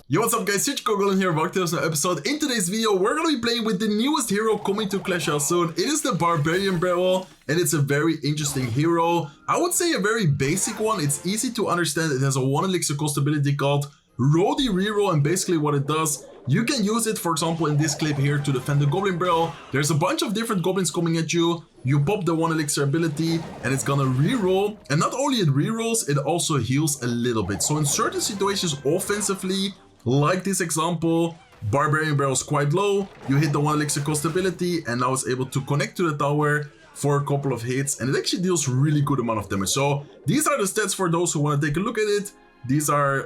Yo, what's up guys, it's Goblin here, welcome to this new episode. In today's video, we're gonna be playing with the newest hero coming to Clash Royale soon. It is the Barbarian Reroll, and it's a very interesting hero. I would say a very basic one. It's easy to understand. It has a 1 elixir cost ability called Reroll, and basically what it does, you can use it, for example, in this clip here to defend the Goblin Barrel. There's a bunch of different goblins coming at you. You pop the 1 elixir ability and it's gonna reroll. And not only it rerolls, it also heals a little bit. So in certain situations offensively, like this example, Barbarian Barrel is quite low. You hit the 1 elixir cost ability and now it's able to connect to the tower for a couple of hits. And it actually deals really good amount of damage. So these are the stats for those who want to take a look at it. These are,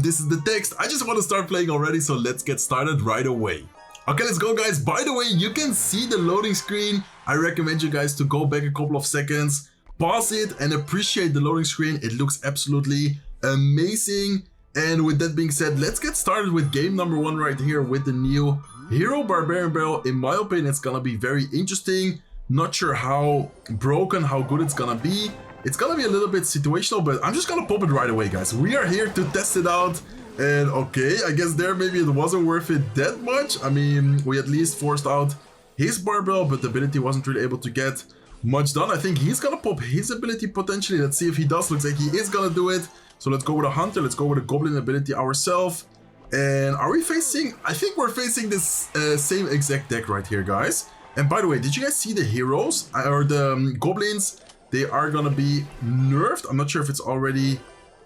this is the text. I just want to start playing already, so let's get started right away. Okay, let's go guys. By the way, you can see the loading screen. I recommend you guys to go back a couple of seconds, pause it and appreciate the loading screen. It looks absolutely amazing. And with that being said, let's get started with game number 1 right here with the new hero Barbarian Barrel. In my opinion, it's gonna be very interesting. Not sure how broken, how good it's gonna be. It's gonna be a little bit situational, but I'm just gonna pop it right away, guys. We are here to test it out. And okay, I guess there maybe it wasn't worth it that much. I mean, we at least forced out his barbell, but the ability wasn't really able to get much done. I think he's gonna pop his ability potentially. Let's see if he does. Looks like he is gonna do it. So let's go with a hunter. Let's go with a goblin ability ourselves. And are we facing? I think we're facing this same exact deck right here, guys. And by the way, did you guys see the heroes or the goblins? They are gonna be nerfed. I'm not sure if it's already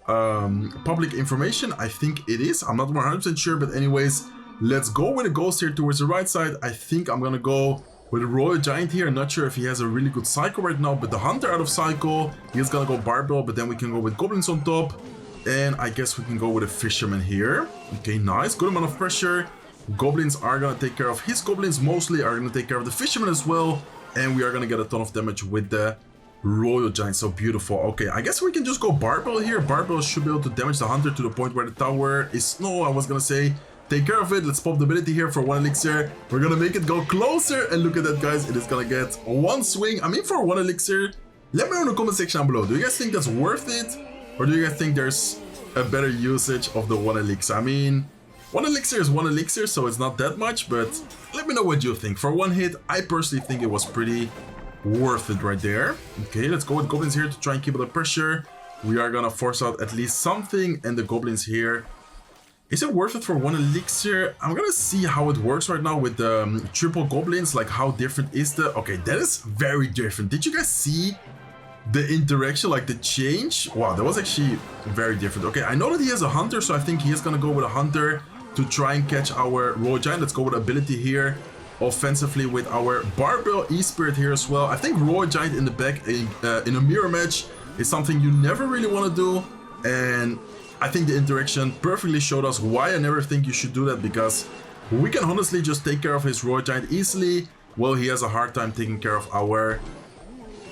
public information. I think it is. I'm not 100% sure, but anyways, let's go with a ghost here towards the right side. I think I'm gonna go with a royal giant here. Not sure if he has a really good cycle right now, but the hunter out of cycle, he's gonna go barbell, but then we can go with goblins on top, and I guess we can go with a fisherman here. Okay, nice, good amount of pressure. Goblins are gonna take care of his goblins, mostly are gonna take care of the fisherman as well, and we are gonna get a ton of damage with the royal giant. So beautiful. Okay, I guess we can just go barbell here. Barbell should be able to damage the hunter to the point where the tower is. No, I was gonna say take care of it. Let's pop the ability here for 1 elixir. We're gonna make it go closer, and look at that, guys. It is gonna get 1 swing. I mean, for 1 elixir, let me know in the comment section down below. Do you guys think that's worth it, or do you guys think there's a better usage of the 1 elixir? I mean, 1 elixir is 1 elixir, so it's not that much, but let me know what you think. For 1 hit, I personally think it was pretty worth it right there. Okay, let's go with goblins here to try and keep the pressure. We are gonna force out at least something, and the goblins here. Is it worth it for 1 elixir? I'm gonna see how it works right now with the triple goblins. Like, how different is the... Okay, that is very different. Did you guys see the interaction, like the change? Wow, that was actually very different. Okay, I know that he has a hunter, so I think he is gonna go with a hunter to try and catch our royal giant. Let's go with ability here offensively with our barbell e-spirit here as well. I think royal giant in the back in a mirror match is something you never really want to do, and I think the interaction perfectly showed us why I never think you should do that, because we can honestly just take care of his royal giant easily. Well, he has a hard time taking care of our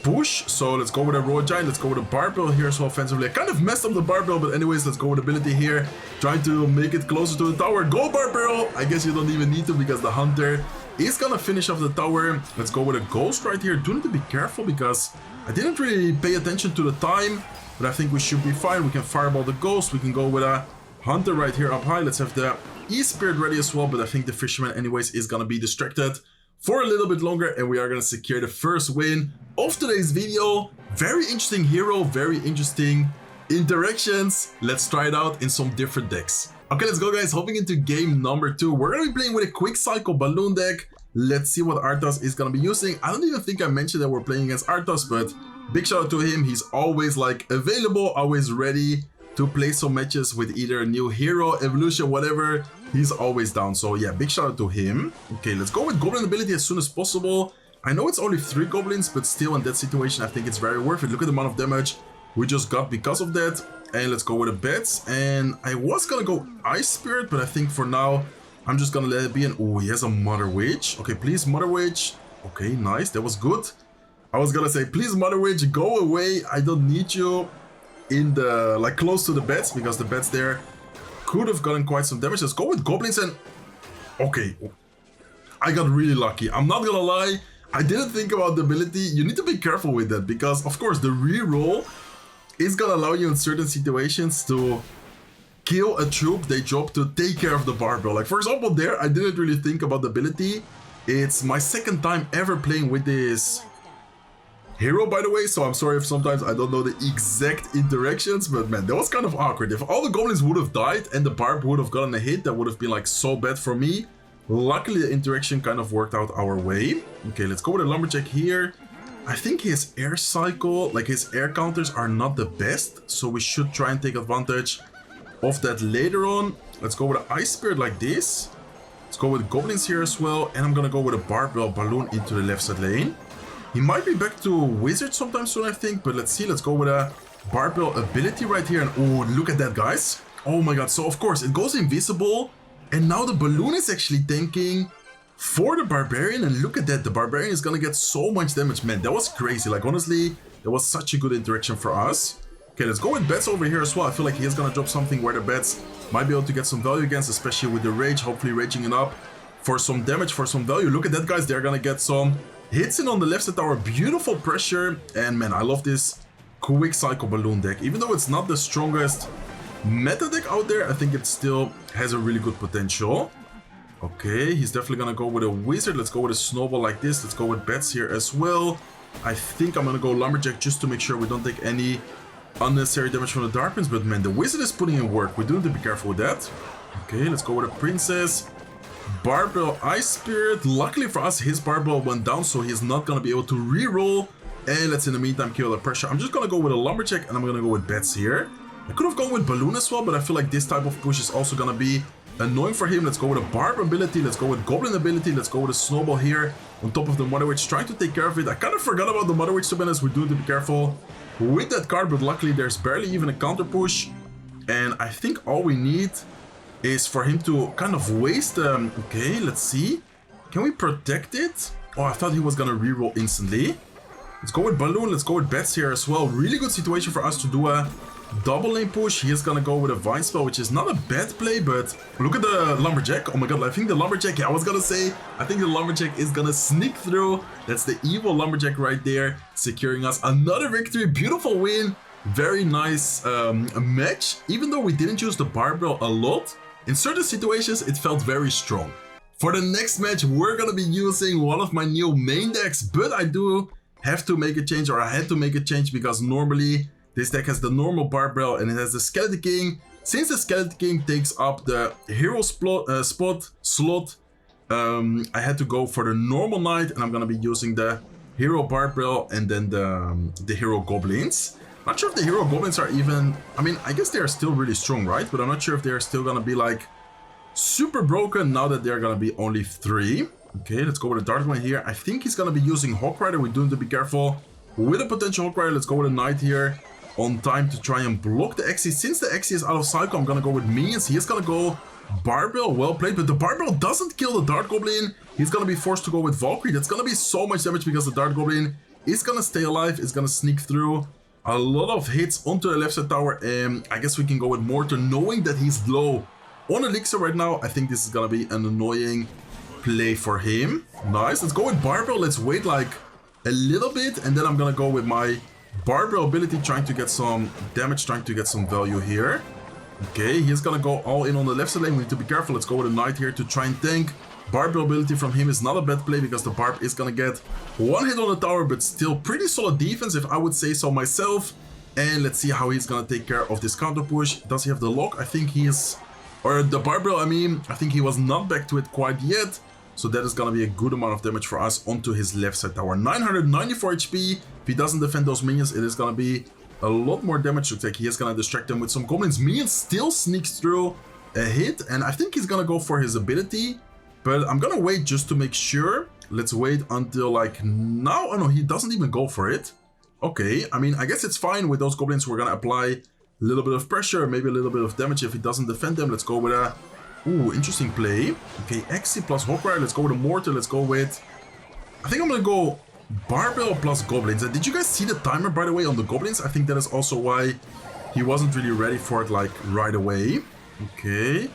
push. So let's go with a royal giant. Let's go with a barbell here as well offensively. I kind of messed up the barbell, but anyways, let's go with ability here, trying to make it closer to the tower. Go barbell. I guess you don't even need to, because the hunter is gonna finish off the tower. Let's go with a ghost right here. Do need to be careful, because I didn't really pay attention to the time, but I think we should be fine. We can fireball the ghost. We can go with a hunter right here up high. Let's have the e-spirit ready as well, but I think the fisherman anyways is gonna be distracted for a little bit longer, and we are gonna secure the first win of today's video. Very interesting hero, very interesting interactions. Let's try it out in some different decks. Okay, let's go guys, hopping into game number 2. We're gonna be playing with a quick cycle balloon deck. Let's see what Arthas is gonna be using. I don't even think I mentioned that we're playing against Arthas, but big shout out to him. He's always like available, always ready to play some matches with either a new hero, evolution, whatever. He's always down. So yeah, big shout out to him. Okay, let's go with goblin ability as soon as possible. I know it's only 3 goblins, but still in that situation, I think it's very worth it. Look at the amount of damage we just got because of that. And let's go with the bets. And I was gonna go ice spirit, but I think for now I'm just gonna let it be. And oh, he has a mother witch. Okay, please mother witch. Okay, nice, that was good. I was gonna say, please mother witch, go away. I don't need you in the, like, close to the beds, because the beds there could have gotten quite some damage. Let's go with goblins. And okay, I got really lucky. I'm not gonna lie, I didn't think about the ability. You need to be careful with that, because of course the reroll is gonna allow you in certain situations to kill a troop they drop to take care of the barbell. Like, for example, there, I didn't really think about the ability. It's my second time ever playing with this hero, by the way, so I'm sorry if sometimes I don't know the exact interactions, but man, that was kind of awkward. If all the goblins would have died and the barb would have gotten a hit, that would have been like so bad for me. Luckily, the interaction kind of worked out our way. Okay, let's go with a lumberjack here. I think his air cycle, like his air counters are not the best, so we should try and take advantage of that later on. Let's go with an ice spirit like this. Let's go with goblins here as well, and I'm gonna go with a barbell balloon into the left side lane. He might be back to wizard sometime soon, I think, but let's see. Let's go with a barbell ability right here, and oh, look at that, guys. Oh my god, so of course it goes invisible, and now the balloon is actually tanking for the barbarian, and look at that, the barbarian is gonna get so much damage. Man, that was crazy. Like, honestly, that was such a good interaction for us. Okay, let's go with bats over here as well. I feel like he's gonna drop something where the bats might be able to get some value against, especially with the rage, hopefully raging it up for some damage, for some value. Look at that, guys, they're gonna get some hits in on the left side tower. Beautiful pressure, and man, I love this quick cycle balloon deck. Even though it's not the strongest meta deck out there, I think it still has a really good potential. Okay, he's definitely gonna go with a wizard. Let's go with a snowball like this. Let's go with bats here as well. I think I'm gonna go lumberjack just to make sure we don't take any unnecessary damage from the dark prince, but man, the wizard is putting in work. We do need to be careful with that. Okay, let's go with a princess. Barbell ice spirit. Luckily for us, his barbell went down, so he's not gonna be able to reroll. And let's in the meantime kill the pressure. I'm just gonna go with a lumberjack, and I'm gonna go with bats here. I could have gone with balloon as well, but I feel like this type of push is also gonna be annoying for him. Let's go with a barb ability. Let's go with goblin ability. Let's go with a snowball here on top of the mother witch, trying to take care of it. I kind of forgot about the mother witch, to be honest. We do need to be careful with that card, but luckily there's barely even a counter push, and I think all we need is for him to kind of waste. Okay, let's see, can we protect it? Oh, I thought he was gonna reroll instantly. Let's go with balloon. Let's go with bats here as well. Really good situation for us to do a double lane push. He is gonna go with a vine spell, which is not a bad play, but look at the lumberjack. Oh my god, I think the lumberjack, yeah, I was gonna say, I think the lumberjack is gonna sneak through. That's the evil lumberjack right there, securing us another victory. Beautiful win. Very nice match. Even though we didn't use the barbell a lot, in certain situations it felt very strong. For the next match, we're gonna be using one of my new main decks, but I do have to make a change, or I had to make a change, because normally this deck has the normal barbell and it has the Skeleton King. Since the Skeleton King takes up the hero slot, I had to go for the normal knight, and I'm gonna be using the hero barbell and then the hero goblins. Not sure if the hero goblins are even, I mean, I guess they are still really strong, right? But I'm not sure if they're still gonna be like super broken now that they're gonna be only 3. Okay, let's go with a dark one here. I think he's gonna be using Hawk Rider. We do need to be careful with a potential Hawk Rider. Let's go with a knight here on time to try and block the Xe. Since the Xe is out of cycle, I'm gonna go with minions. He is gonna go barbell. Well played, but the barbell doesn't kill the dart goblin. He's gonna be forced to go with Valkyrie. That's gonna be so much damage because the dart goblin is gonna stay alive. It's gonna sneak through. A lot of hits onto the left side tower, and I guess we can go with Mortar, knowing that he's low on elixir right now. I think this is gonna be an annoying play for him. Nice, let's go with barbell. Let's wait like a little bit, and then I'm gonna go with my barbell ability, trying to get some damage, trying to get some value here. Okay, he's gonna go all in on the left side lane. We need to be careful. Let's go with a knight here to try and tank. Barbell ability from him is not a bad play, because the barb is gonna get one hit on the tower, but still pretty solid defense, if I would say so myself. And let's see how he's gonna take care of this counter push. Does he have the lock? I think he is, or the barbell, I mean, I think he was not back to it quite yet. So that is gonna be a good amount of damage for us onto his left side tower. 994 HP. If he doesn't defend those minions, it is gonna be a lot more damage to take. He is gonna distract them with some goblins. Minions still sneaks through a hit, and I think he's gonna go for his ability. But I'm gonna wait just to make sure. Let's wait until like now. Oh no, he doesn't even go for it. Okay, I mean, I guess it's fine with those goblins. We're gonna apply a little bit of pressure, maybe a little bit of damage if he doesn't defend them. Let's go with a, ooh, interesting play. Okay, Xe plus Hawk Rider. Let's go with a Mortar. Let's go with, I think I'm gonna go barbell plus goblins. And did you guys see the timer, by the way, on the goblins? I think that is also why he wasn't really ready for it like right away. Okay.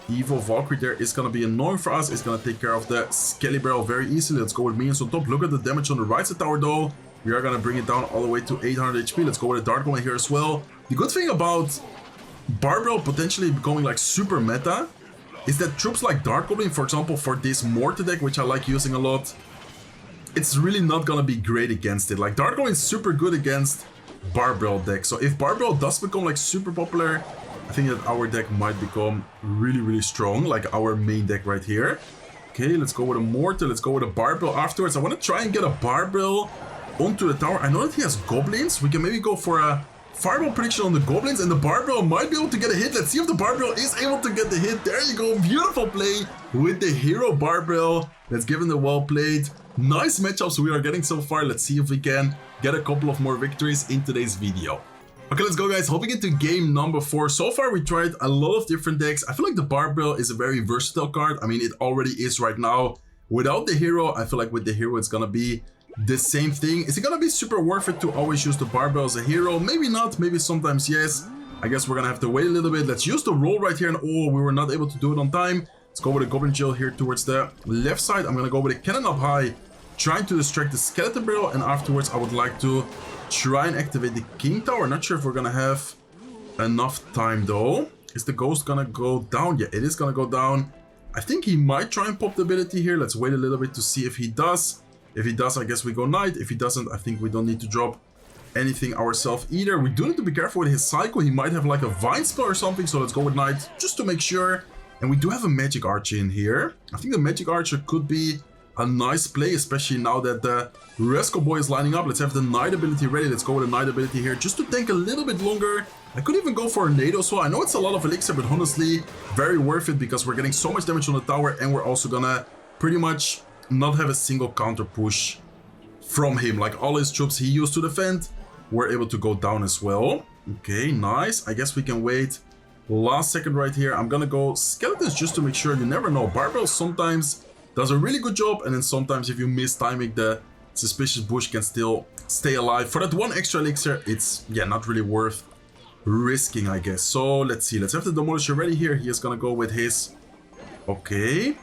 Evil Valkyrie there is gonna be annoying for us. It's gonna take care of the Skelly Barrel very easily. Let's go with minions on top. Look at the damage on the right side tower though. We are gonna bring it down all the way to 800 HP. Let's go with a Dark One here as well. The good thing about Barbarian potentially becoming like super meta is that troops like Dark Goblin, for example, for this Mortar deck, which I like using a lot, it's really not gonna be great against it. Like Dark Goblin is super good against Barbarian deck. So if Barbarian does become like super popular, I think that our deck might become really, really strong, like our main deck right here. Okay, let's go with a Mortar, let's go with a Barbarian afterwards. I want to try and get a Barbarian onto the tower. I know that he has Goblins. We can maybe go for a Fireball prediction on the Goblins, and the Barbarian might be able to get a hit. Let's see if the Barbarian is able to get the hit. There you go, beautiful play with the hero Barbarian. Let's give him the well played. Nice matchups we are getting so far. Let's see if we can get a couple of more victories in today's video. Okay, let's go guys, hopping into game number 4. So far we tried a lot of different decks. I feel like the Barbarian is a very versatile card. I mean, it already is right now. Without the hero, I feel like with the hero it's gonna be the same thing. Is it gonna be super worth it to always use the Barbarian as a hero? Maybe not, maybe sometimes yes. I guess we're gonna have to wait a little bit. Let's use the roll right here, and oh, we were not able to do it on time. Let's go with a Goblin Jill here towards the left side. I'm gonna go with a cannon up high, trying to distract the skeleton barrel, and afterwards I would like to try and activate the King Tower. Not sure if we're gonna have enough time though. Is the ghost gonna go down? Yeah, it is gonna go down. I think he might try and pop the ability here. Let's wait a little bit to see if he does. If he does, I guess we go knight. If he doesn't, I think we don't need to drop anything ourselves either. We do need to be careful with his cycle. He might have like a vine spell or something, so let's go with knight just to make sure. And we do have a magic archer in here. I think the magic archer could be a nice play, especially now that the Rescue Boy is lining up. Let's have the knight ability ready. Let's go with a knight ability here just to tank a little bit longer. I could even go for a nado as well. I know it's a lot of elixir, but honestly, very worth it because we're getting so much damage on the tower, and we're also gonna pretty much not have a single counter push from him. Like all his troops he used to defend were able to go down as well. Okay, nice. I guess we can wait last second right here. I'm gonna go skeletons just to make sure. You never know. Barbarian sometimes does a really good job, and then sometimes if you miss timing, the suspicious bush can still stay alive. For that one extra elixir, it's not really worth risking, I guess. So let's see. Let's have the Demolisher ready here. He is gonna go with his... Okay.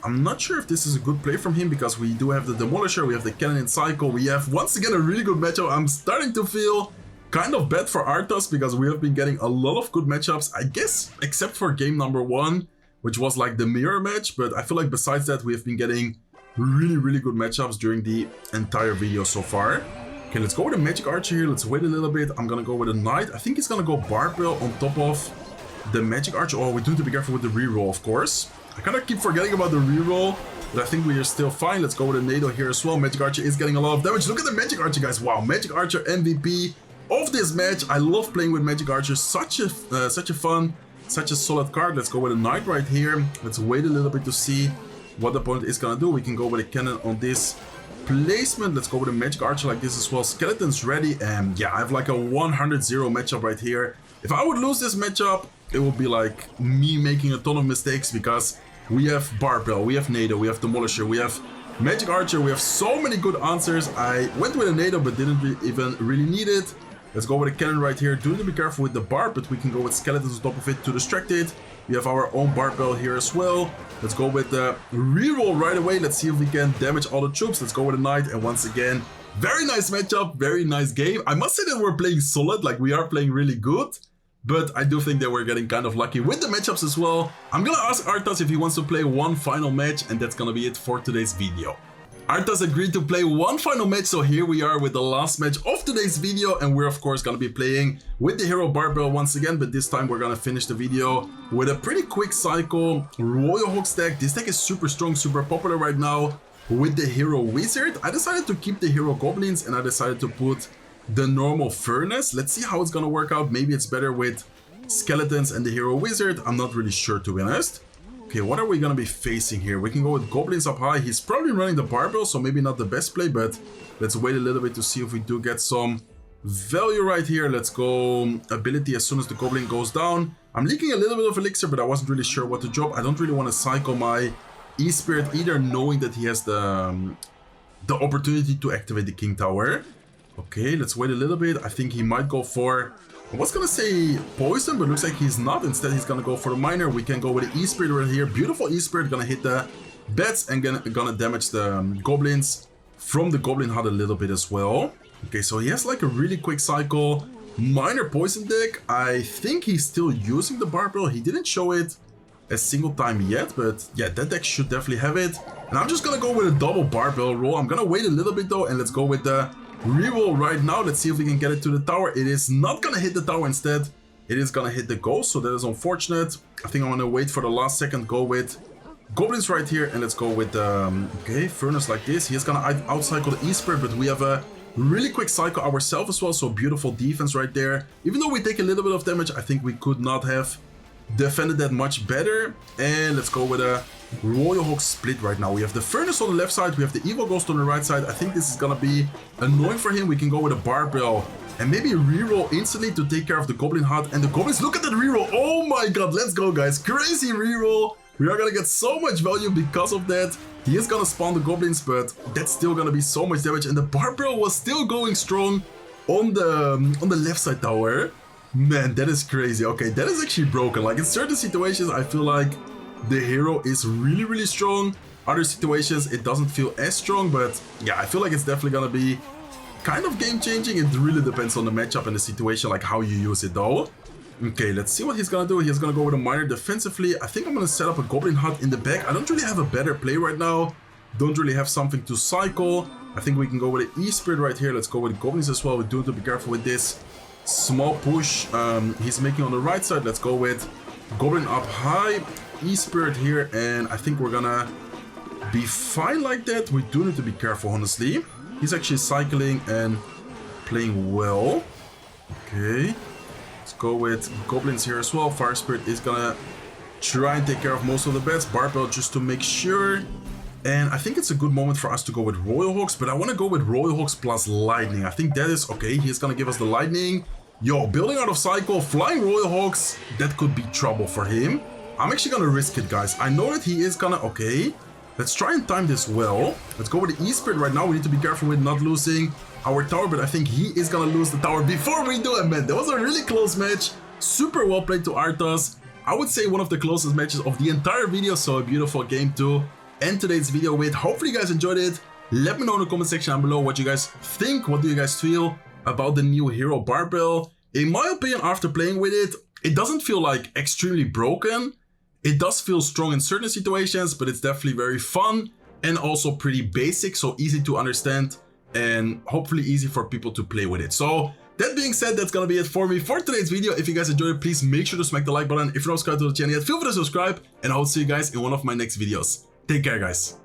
I'm not sure if this is a good play from him because we do have the Demolisher, we have the Cannon in cycle, we have once again a really good matchup. I'm starting to feel kind of bad for Arthas because we have been getting a lot of good matchups, I guess, except for game number 1, which was like the mirror match. But I feel like besides that, we have been getting really good matchups during the entire video so far. Okay, let's go with a Magic Archer here. Let's wait a little bit. I'm gonna go with a Knight. I think he's gonna go Barbarian on top of the Magic Archer. Oh, we do need to be careful with the reroll, of course. I kind of keep forgetting about the reroll, but I think we are still fine. Let's go with a Nado here as well. Magic Archer is getting a lot of damage. Look at the Magic Archer, guys. Wow, Magic Archer MVP of this match. I love playing with Magic Archer. Such a fun, such a solid card. Let's go with a Knight right here. Let's wait a little bit to see what the opponent is gonna do. We can go with a Cannon on this placement. Let's go with a Magic Archer like this as well. Skeletons ready, and yeah, I have like a 100-0 matchup right here. If I would lose this matchup, it would be like me making a ton of mistakes because we have Barbarian, we have Nado, we have Demolisher, we have Magic Archer, we have so many good answers. I went with a Nado but didn't even really need it. Let's go with a Cannon right here. Do need to be careful with the Barb, but we can go with Skeletons on top of it to distract it. We have our own Barbarian here as well. Let's go with the reroll right away. Let's see if we can damage all the troops. Let's go with a Knight, and once again, very nice matchup, very nice game. I must say that we're playing solid, like we are playing really good. But I do think that we're getting kind of lucky with the matchups as well. I'm gonna ask Arthas if he wants to play one final match, and that's gonna be it for today's video. Arthas agreed to play one final match, so here we are with the last match of today's video, and we're of course gonna be playing with the hero Barbarian once again, but this time we're gonna finish the video with a pretty quick cycle Royal Hawks deck. This deck is super strong, super popular right now with the hero Wizard. I decided to keep the hero Goblins, and I decided to put the normal Furnace. Let's see how it's gonna work out. Maybe it's better with Skeletons and the hero Wizard. I'm not really sure, to be honest. Okay, what are we gonna be facing here? We can go with Goblins up high. He's probably running the Barbarian, so maybe not the best play, but let's wait a little bit to see if we do get some value right here. Let's go ability as soon as the Goblin goes down. I'm leaking a little bit of elixir, but I wasn't really sure what to drop. I don't really want to cycle my E-Spirit either, knowing that he has the opportunity to activate the King Tower. Okay, let's wait a little bit. I think he might go for... I was gonna say poison, but looks like he's not. Instead, he's gonna go for the miner. We can go with the E-Spirit right here. Beautiful E-Spirit, gonna hit the bats and gonna damage the goblins from the Goblin Hut a little bit as well. Okay, so he has like a really quick cycle. minor poison deck. I think he's still using the Barbarian. He didn't show it a single time yet, but yeah, that deck should definitely have it. And I'm just gonna go with a double Barbarian roll. I'm gonna wait a little bit though, and let's go with the reroll right now. Let's see if we can get it to the tower. It is not gonna hit the tower instead. It is gonna hit the ghost, so that is unfortunate. I think I'm gonna wait for the last second, go with goblins right here, and let's go with okay, furnace like this. He's gonna outcycle the E-Spirit, but we have a really quick cycle ourselves as well, so beautiful defense right there. Even though we take a little bit of damage, I think we could not have defended that much better. And let's go with a Royal Hawk split right now. We have the furnace on the left side, we have the evil ghost on the right side. I think this is gonna be annoying for him. We can go with a barbell and maybe reroll instantly to take care of the goblin hut and the goblins. Look at that reroll. Oh my god, let's go guys, crazy reroll. We are gonna get so much value because of that. He is gonna spawn the goblins, but that's still gonna be so much damage, and the barbell was still going strong on the left side tower. Man, that is crazy. Okay, that is actually broken. Like in certain situations, I feel like the hero is really, really strong. Other situations, it doesn't feel as strong, but yeah, I feel like it's definitely gonna be kind of game changing. It really depends on the matchup and the situation, like how you use it though. Okay, let's see what he's gonna do. He's gonna go with a miner defensively. I think I'm gonna set up a goblin hut in the back. I don't really have a better play right now. Don't really have something to cycle. I think we can go with an E-Spirit right here. Let's go with goblins as well. We do have to be careful with this small push he's making on the right side. Let's go with goblin up high, E-Spirit here, and I think we're gonna be fine like that. We do need to be careful, honestly. He's actually cycling and playing well. Okay, let's go with goblins here as well. Fire Spirit is gonna try and take care of most of the bets. Barbell just to make sure. And I think it's a good moment for us to go with Royal Hawks, but I want to go with Royal Hawks plus Lightning. I think that is okay. He's gonna give us the Lightning. Yo, building out of cycle, flying Royal Hawks, that could be trouble for him. I'm actually gonna risk it, guys. I know that he is gonna, okay. Let's try and time this well. Let's go with the E-Spirit right now. We need to be careful with not losing our tower, but I think he is gonna lose the tower before we do it, man. That was a really close match. Super well played to Arthas. I would say one of the closest matches of the entire video, so a beautiful game to end today's video with. Hopefully you guys enjoyed it. Let me know in the comment section down below what you guys think. What do you guys feel about the new hero Barbell? In my opinion, after playing with it, it doesn't feel like extremely broken. It does feel strong in certain situations, but it's definitely very fun and also pretty basic, so easy to understand and hopefully easy for people to play with it. So that being said, that's gonna be it for me for today's video. If you guys enjoyed it, please make sure to smack the like button. If you're not subscribed to the channel yet, feel free to subscribe, and I will see you guys in one of my next videos. Take care, guys.